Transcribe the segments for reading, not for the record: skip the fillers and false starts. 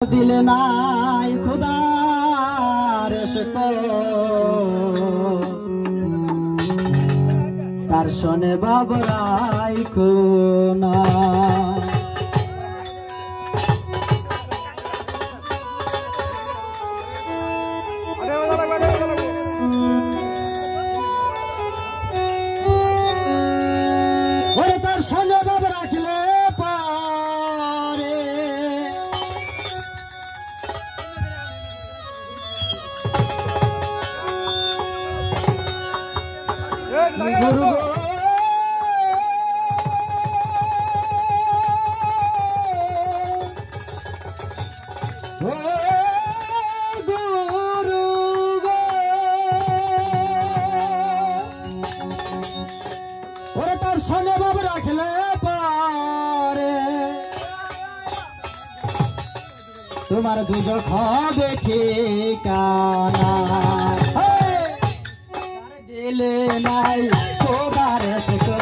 दिल नाई खुदार को तार शोने बाबराई को ना तार शोने बाबरा खिले गुरु तार सोने बाब रखले पारे तुम्हारे दूजो खाबे ठिकाना दिल नाई खुदार को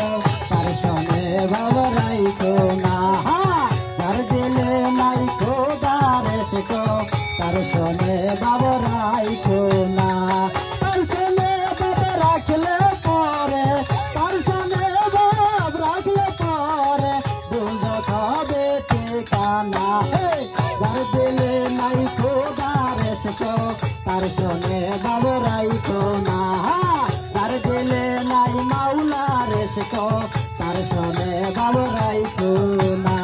तार सोने बाबराई को ना तार दिल नाई खुदार को तार सोने बाबराई को ना तार सोने बाब रखले पारे तार सोने बाब रखले पारे दूजो खाबे ठिकाना तार दिल नाई खुदार को तार सोने बाबराई को ना दिल नाई माउला रेस को तार सोने बाबराई को ना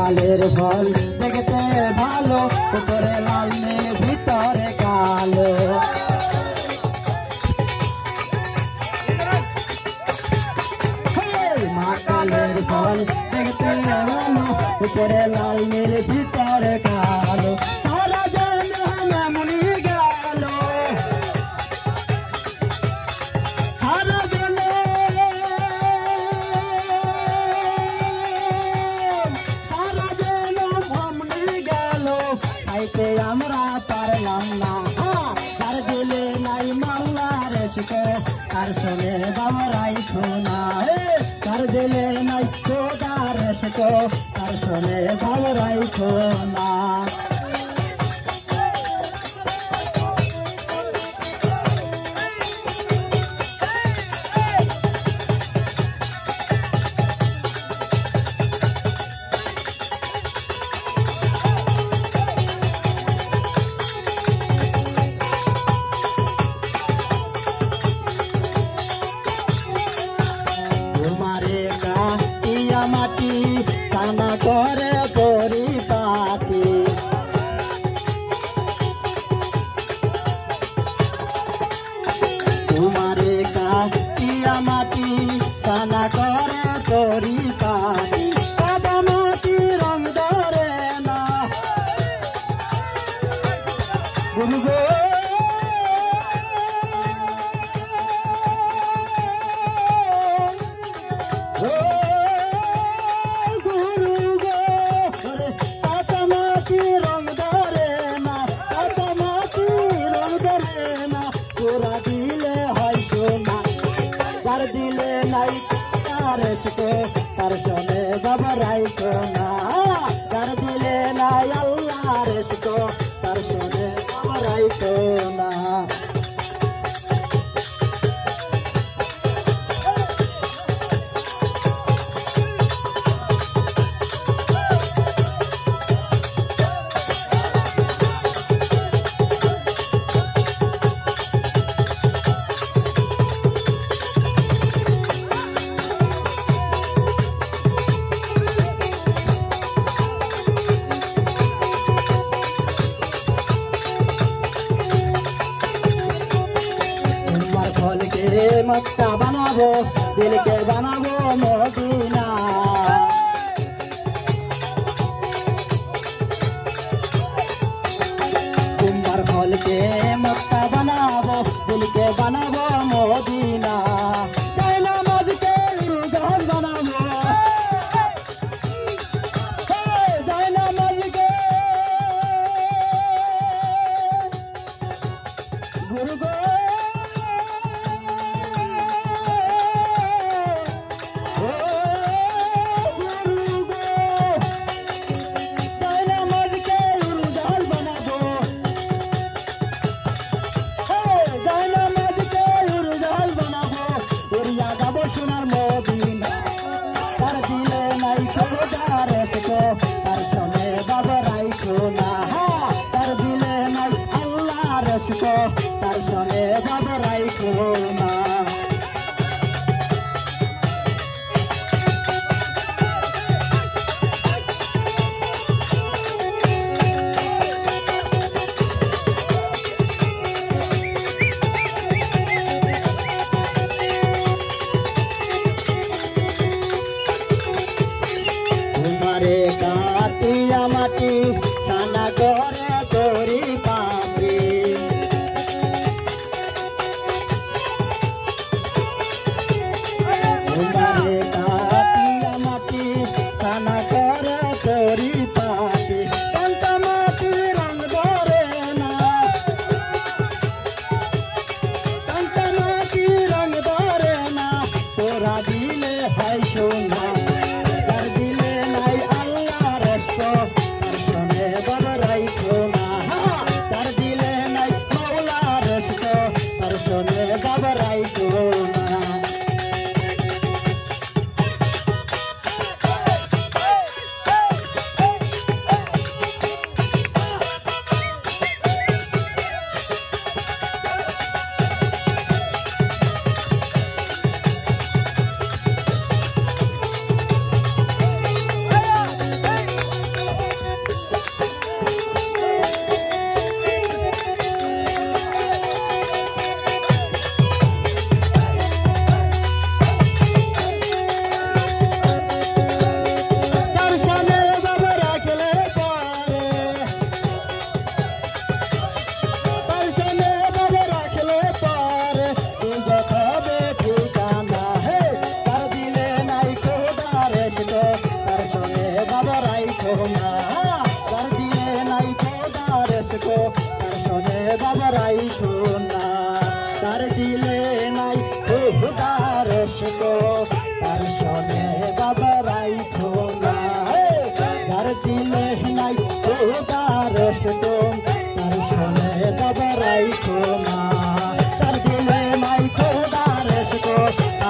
फल देखते भालो ऊपरे लाल ने भीतरे कालो माकालेर फल देखते भालो ऊपरे लाल ने भीतरे कालो सारा जन हमें मुनि गालो सारा जन आइते हमरा पारलाम ना तार दिले नाई माउला रेस को तार सोने बाबराई को ना तार दिले नाई खुदा रेस को तार सोने बाबराई को ना माटी खाना करे गोरी पाती तुम्हारे का माटी खाना करे गोरी पाती माटी रंग धरे ना गुरु तार दिले नाई तारेस को तार सोने बाबराई को ना तार दिले नाई अल्लाह रेस को तार सोने बाबराई को ना मक्का बनाबो दिल के बनाबो मोदीना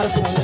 তার সঙ্গে